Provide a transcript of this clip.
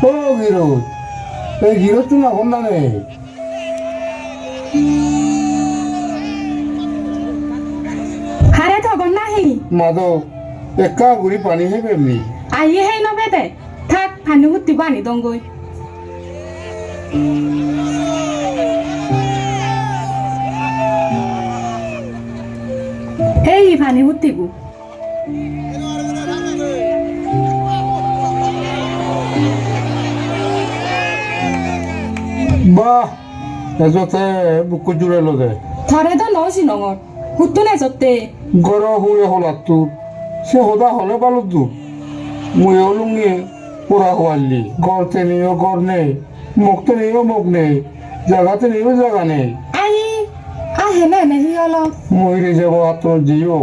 ও গিরত এই গিরত না কন্যা নেই হারে থগন নাহি মাদো একা গুড়ি পানি হে পেমনি আইয়ে হেই নবে দে থাক ফানি হুত্তি বানি দঙ্গই হেই ফানি হুত্তিবু বাহ এজতে বুকু জুড়ে লগে থরে তো নসি নঙর হুত্তু নে সত্তে গড় হুয়ে হলাত তোর সে হদা হলে পালো তু মুয়েও লুঙ্গিয়ে পোড়া হওয়ালি গড়তে নিয়েও গড় নেই মুখতে নিয়েও মুখ নেই জায়গাতে নিয়েও জায়গা নেই আই আহে না নেহি হলো মহিরে যাব আত্ম জিও